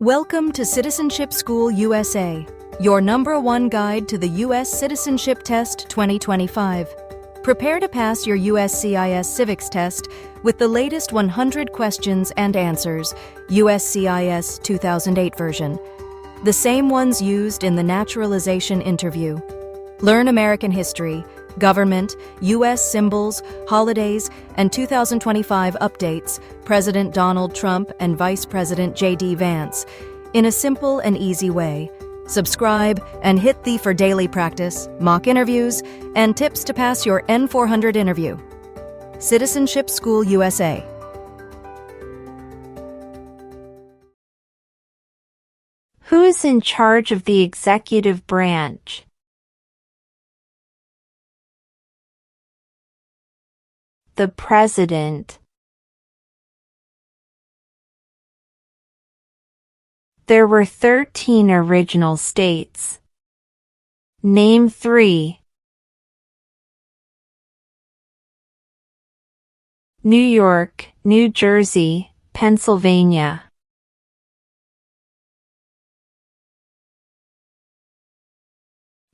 Welcome to Citizenship School USA, your #1 guide to the U.S. Citizenship Test 2025. Prepare to pass your USCIS Civics Test with the latest 100 questions and answers, USCIS 2008 version, the same ones used in the naturalization interview. Learn American history, government, U.S. symbols, holidays, and 2025 updates, President Donald Trump and Vice President JD Vance, in a simple and easy way. Subscribe and hit the for daily practice, mock interviews, and tips to pass your I-400 interview. Citizenship School USA. Who is in charge of the executive branch? The President. There were 13 original states. Name 3. New York, New Jersey, Pennsylvania.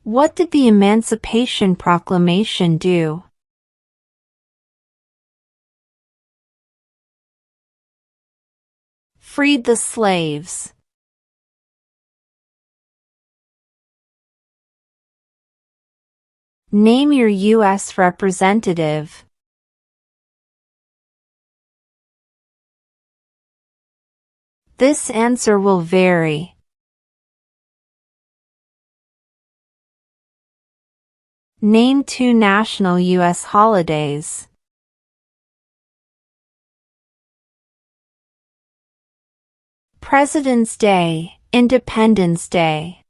What did the Emancipation Proclamation do? Freed the slaves. Name your U.S. representative. This answer will vary. Name 2 national U.S. holidays. President's Day, Independence Day.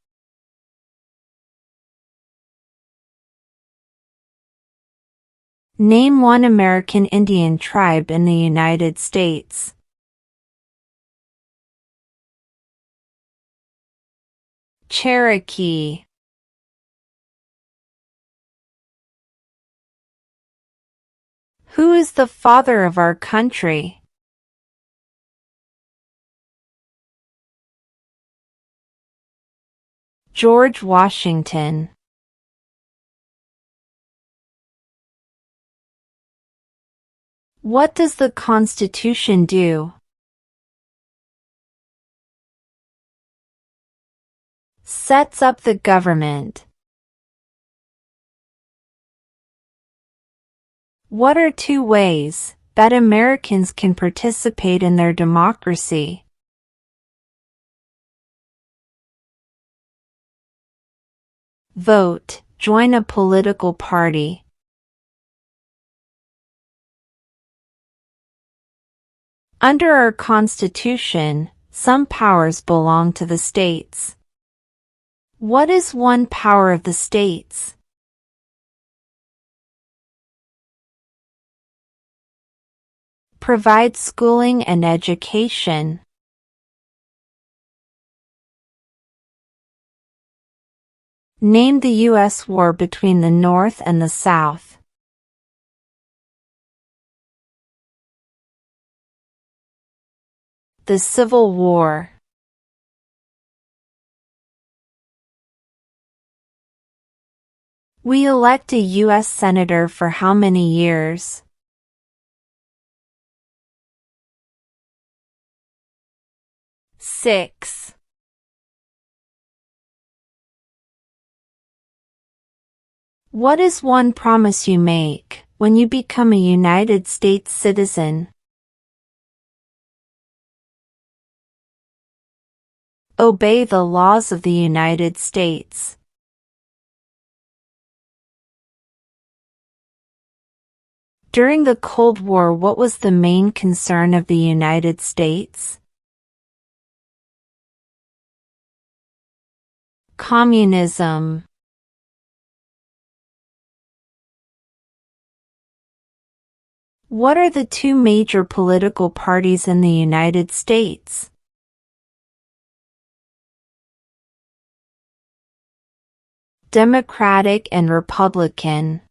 Name 1 American Indian tribe in the United States. Cherokee. Who is the father of our country? George Washington. What does the Constitution do? Sets up the government. What are 2 ways that Americans can participate in their democracy? Vote, join a political party. Under our Constitution, some powers belong to the states. What is one power of the states? Provide schooling and education. Name the U.S. war between the North and the South. The Civil War. We elect a U.S. Senator for how many years? 6. What is one promise you make when you become a United States citizen? Obey the laws of the United States. During the Cold War, what was the main concern of the United States? Communism. What are the 2 major political parties in the United States? Democratic and Republican.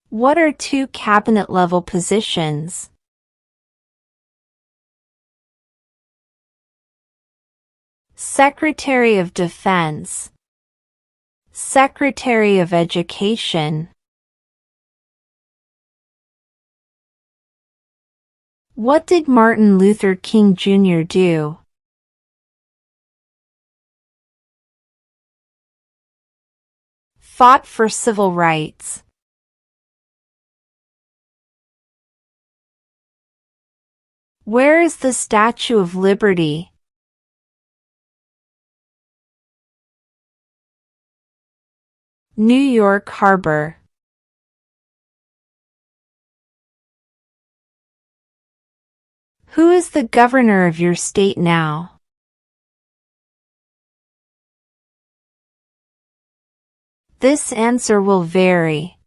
What are 2 cabinet-level positions? Secretary of Defense, Secretary of Education. What did Martin Luther King Jr. do? Fought for civil rights. Where is the Statue of Liberty? New York Harbor. Who is the governor of your state now? This answer will vary.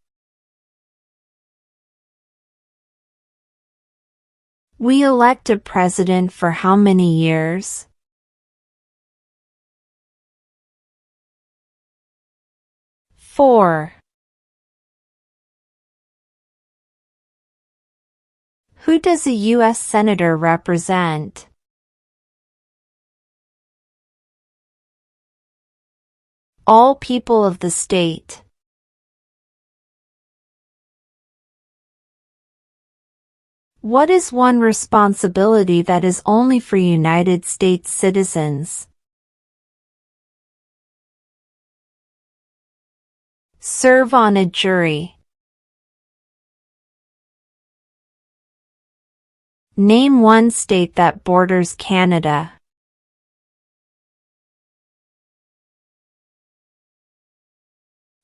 We elect a president for how many years? 4. Who does a U.S. Senator represent? All people of the state. What is one responsibility that is only for United States citizens? Serve on a jury. Name one state that borders Canada.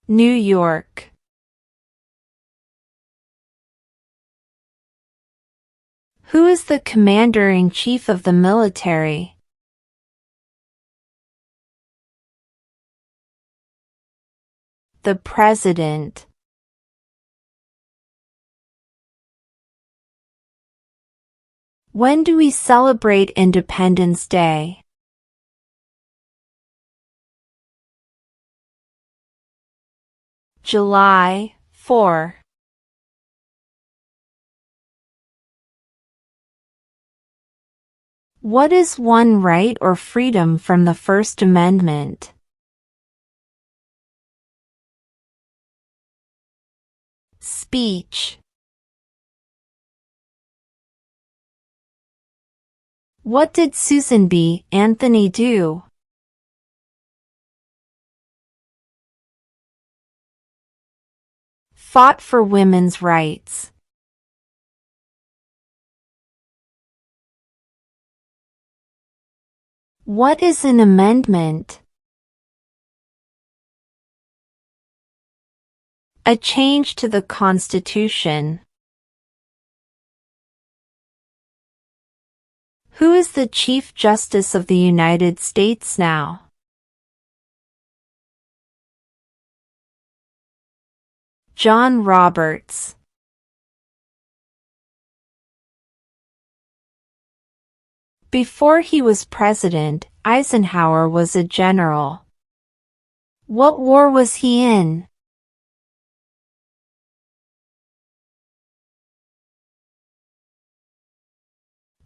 New York. Who is the Commander-in-Chief of the military? The President. When do we celebrate Independence Day? July 4. What is one right or freedom from the First Amendment? Speech. What did Susan B. Anthony do? Fought for women's rights. What is an amendment? A change to the Constitution. Who is the Chief Justice of the United States now? John Roberts. Before he was president, Eisenhower was a general. What war was he in?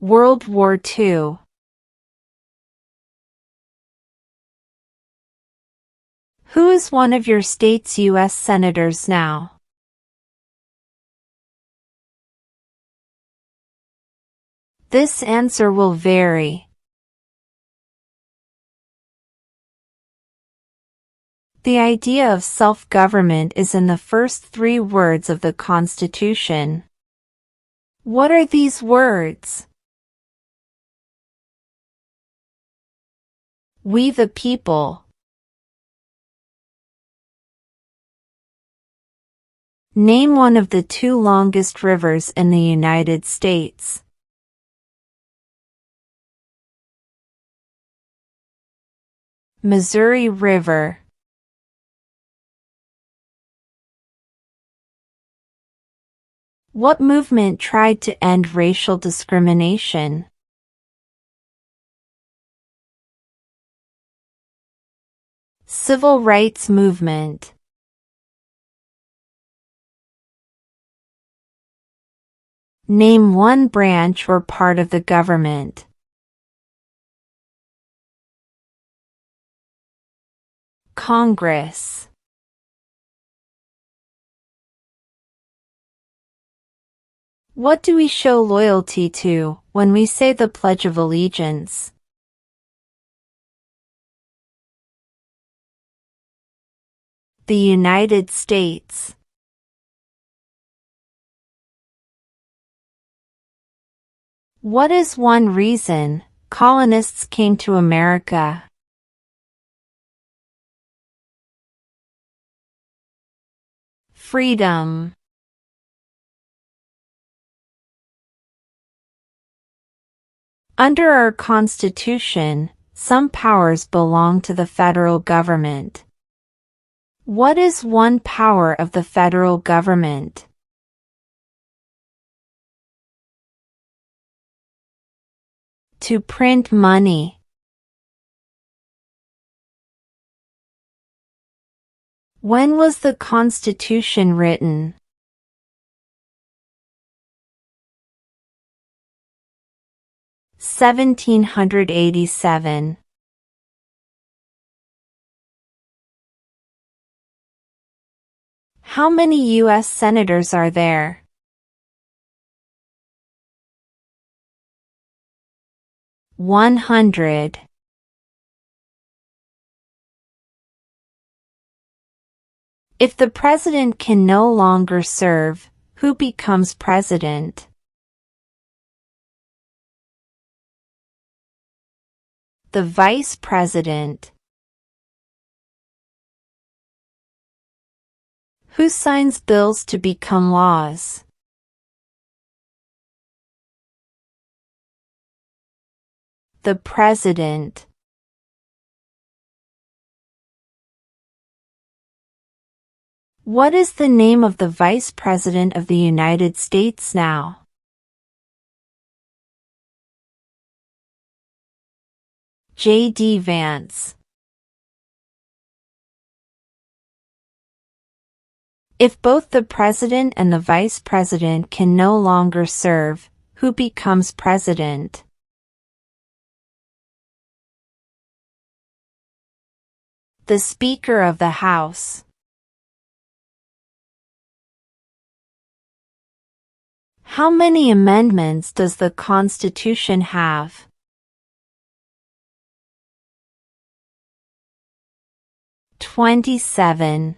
World War II. Who is one of your state's U.S. senators now? This answer will vary. The idea of self-government is in the first 3 words of the Constitution. What are these words? We the people. Name one of the 2 longest rivers in the United States. Missouri River. What movement tried to end racial discrimination? Civil rights movement. Name one branch or part of the government. Congress. What do we show loyalty to when we say the Pledge of Allegiance? The United States. What is one reason colonists came to America? Freedom. Under our Constitution, some powers belong to the federal government. What is one power of the federal government? To print money. When was the Constitution written? 1787. How many U.S. senators are there? 100. If the president can no longer serve, who becomes president? The vice president. Who signs bills to become laws? The president. What is the name of the Vice President of the United States now? JD Vance. If both the president and the vice president can no longer serve, who becomes president? The Speaker of the House. How many amendments does the Constitution have? 27.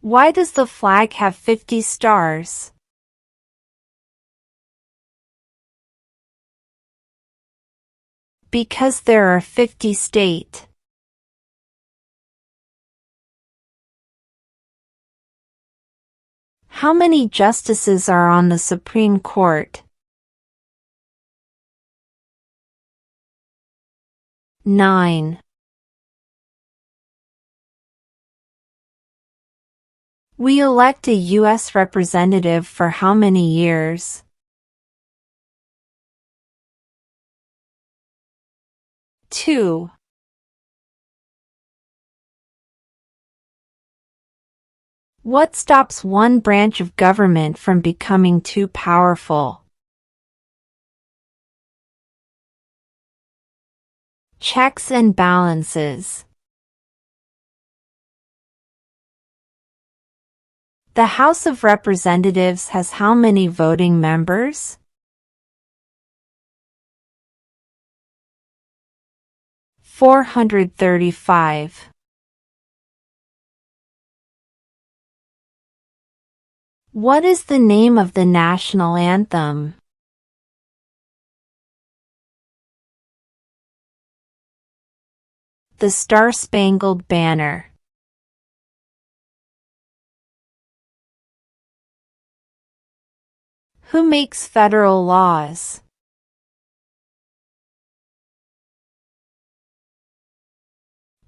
Why does the flag have 50 stars? Because there are 50 states. How many justices are on the Supreme Court? 9. We elect a U.S. representative for how many years? 2. What stops one branch of government from becoming too powerful? Checks and balances. The House of Representatives has how many voting members? 435. What is the name of the national anthem? The Star-Spangled Banner. Who makes federal laws?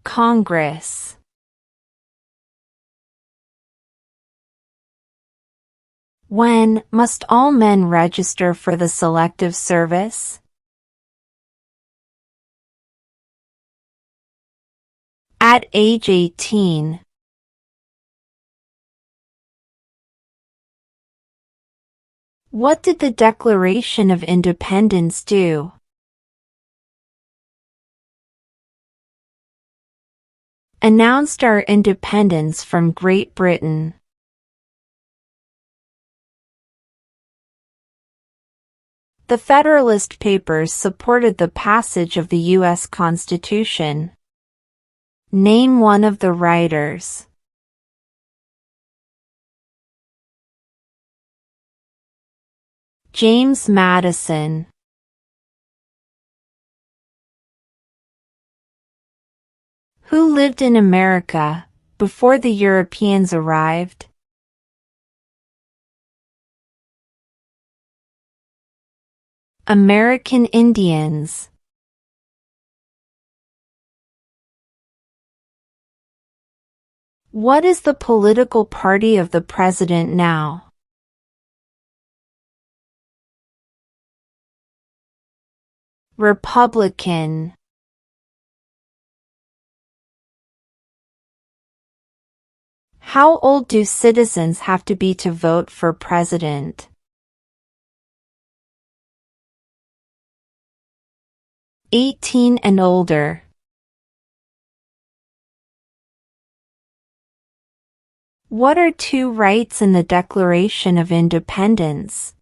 Congress. When must all men register for the Selective Service? At age 18. What did the Declaration of Independence do? announced our independence from Great Britain? The Federalist Papers supported the passage of the U.S. Constitution. Name one of the writers. James Madison. Who lived in America before the Europeans arrived? American Indians. What is the political party of the president now? Republican. How old do citizens have to be to vote for president? 18 and older. What are two rights in the Declaration of Independence?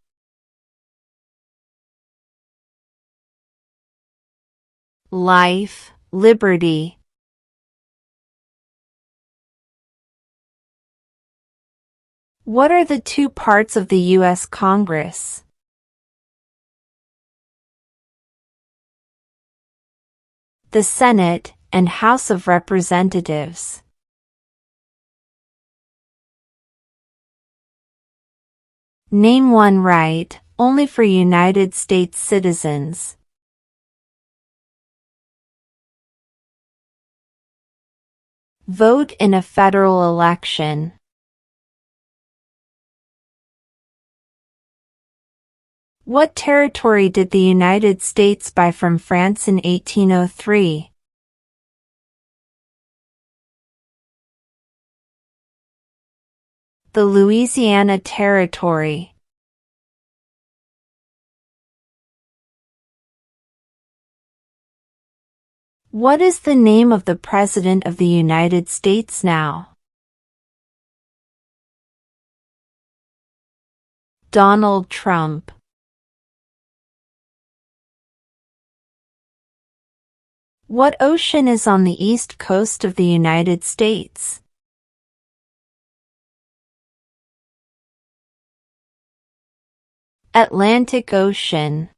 Life, liberty. What are the two parts of the U.S. Congress? The Senate and House of Representatives. Name one right, only for United States citizens. Vote in a federal election. What territory did the United States buy from France in 1803? The Louisiana Territory. What is the name of the President of the United States now? Donald Trump. What ocean is on the east coast of the United States? Atlantic Ocean.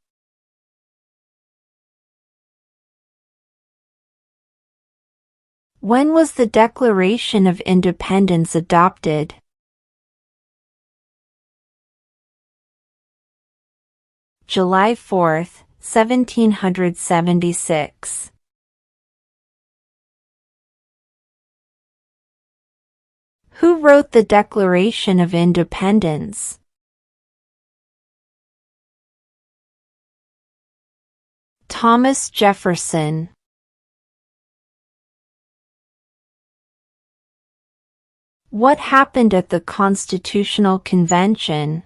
When was the Declaration of Independence adopted? July 4, 1776. Who wrote the Declaration of Independence? Thomas Jefferson. What happened at the Constitutional Convention?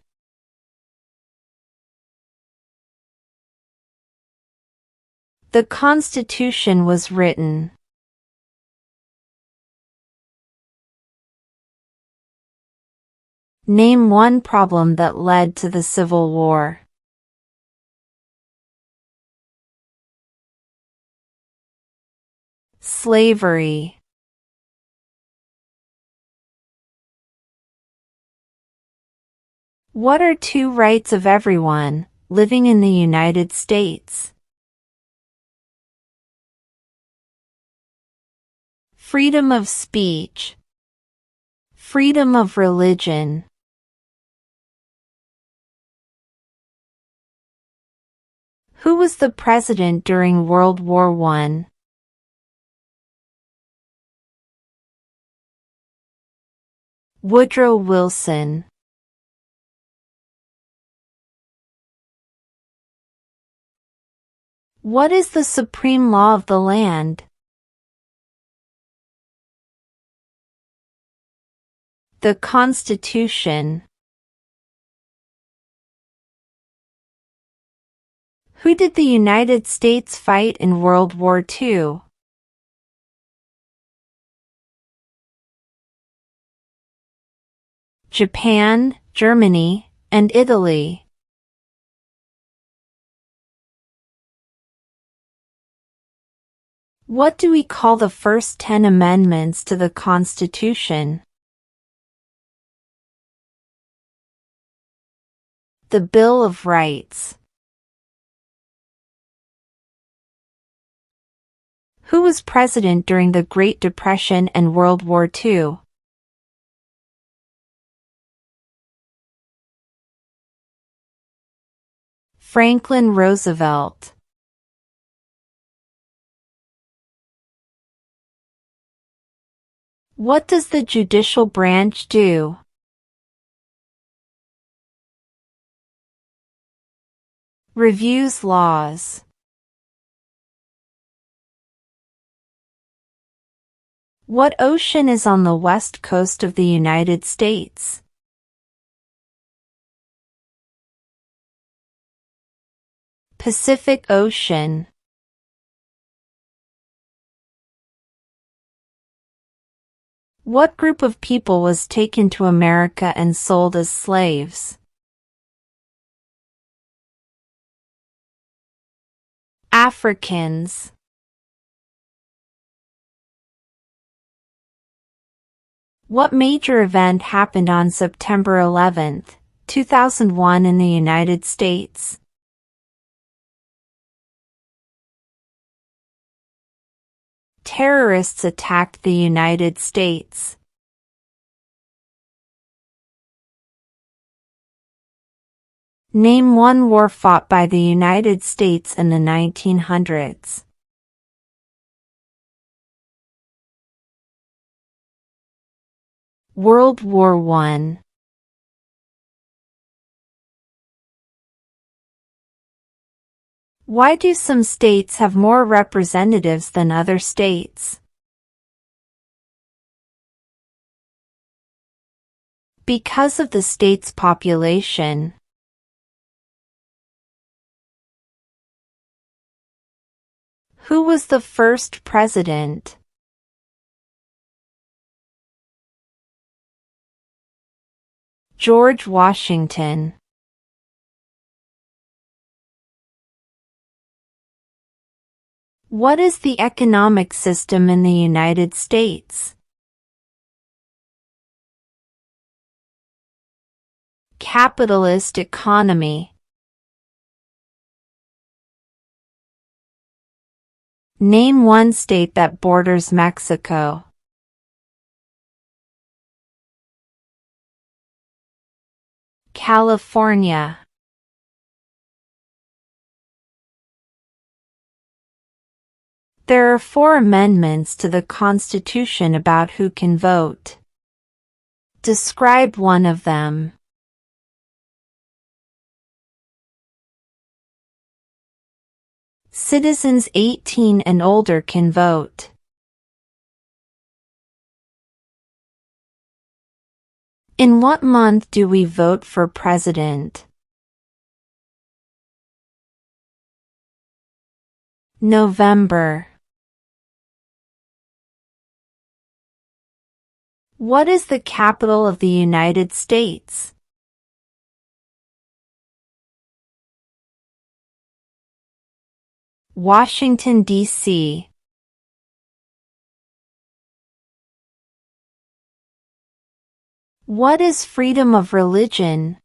The Constitution was written. Name one problem that led to the Civil War. Slavery. What are two rights of everyone living in the United States? Freedom of speech. Freedom of religion. Who was the president during World War I? Woodrow Wilson. What is the supreme law of the land? The Constitution. Who did the United States fight in World War II? Japan, Germany, and Italy. What do we call the first 10 amendments to the Constitution? The Bill of Rights. Who was president during the Great Depression and World War II? Franklin Roosevelt. What does the judicial branch do? Reviews laws. What ocean is on the west coast of the United States? Pacific Ocean. What group of people was taken to America and sold as slaves? Africans. What major event happened on September 11, 2001 in the United States? Terrorists attacked the United States. Name one war fought by the United States in the 1900s. World War I. Why do some states have more representatives than other states? Because of the state's population. Who was the first president? George Washington. What is the economic system in the United States? Capitalist economy. Name one state that borders Mexico. California. There are 4 amendments to the Constitution about who can vote. Describe one of them. Citizens 18 and older can vote. In what month do we vote for president? November. What is the capital of the United States? Washington, D.C. What is freedom of religion?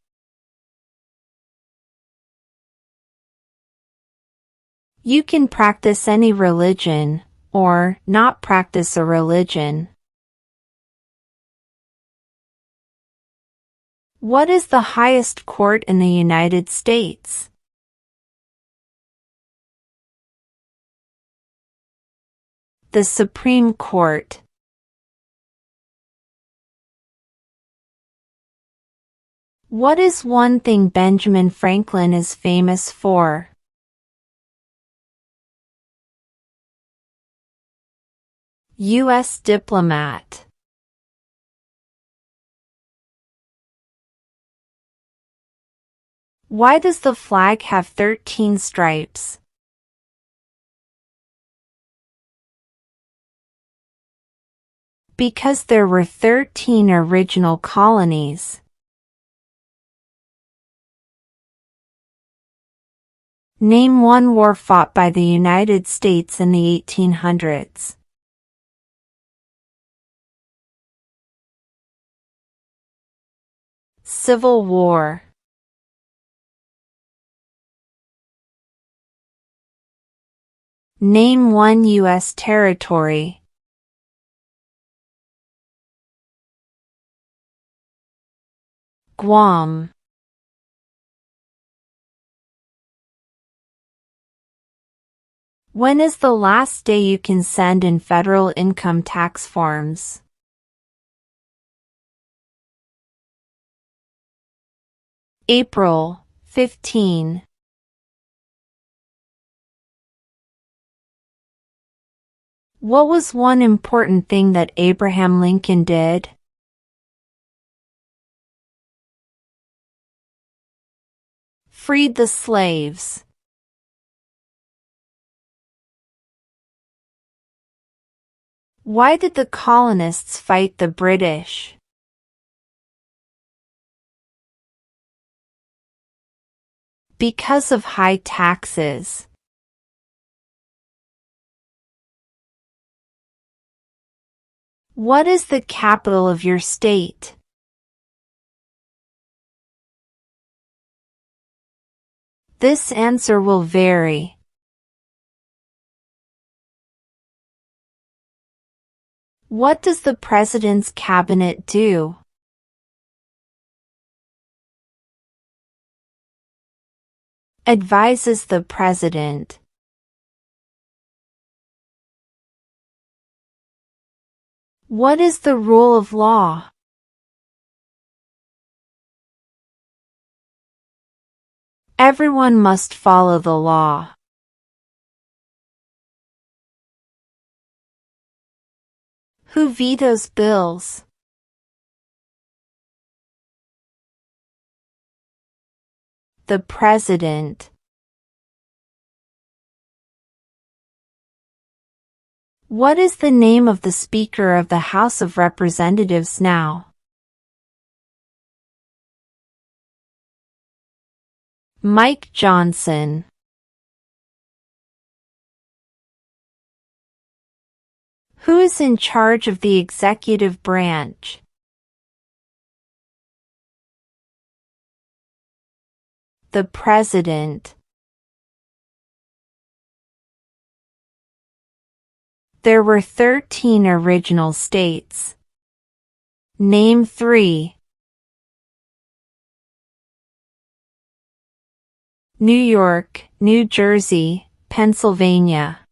You can practice any religion, or not practice a religion. What is the highest court in the United States? The Supreme Court. What is one thing Benjamin Franklin is famous for? U.S. diplomat. Why does the flag have 13 stripes? Because there were 13 original colonies. Name one war fought by the United States in the 1800s. Civil War. Name one U.S. territory. Guam. When is the last day you can send in federal income tax forms? April 15. What was one important thing that Abraham Lincoln did? Freed the slaves. Why did the colonists fight the British? Because of high taxes. What is the capital of your state? This answer will vary. What does the President's cabinet do? Advises the President. What is the rule of law? Everyone must follow the law. Who vetoes bills? The President. What is the name of the Speaker of the House of Representatives now? Mike Johnson. Who is in charge of the executive branch? The President. There were 13 original states. Name 3. New York, New Jersey, Pennsylvania.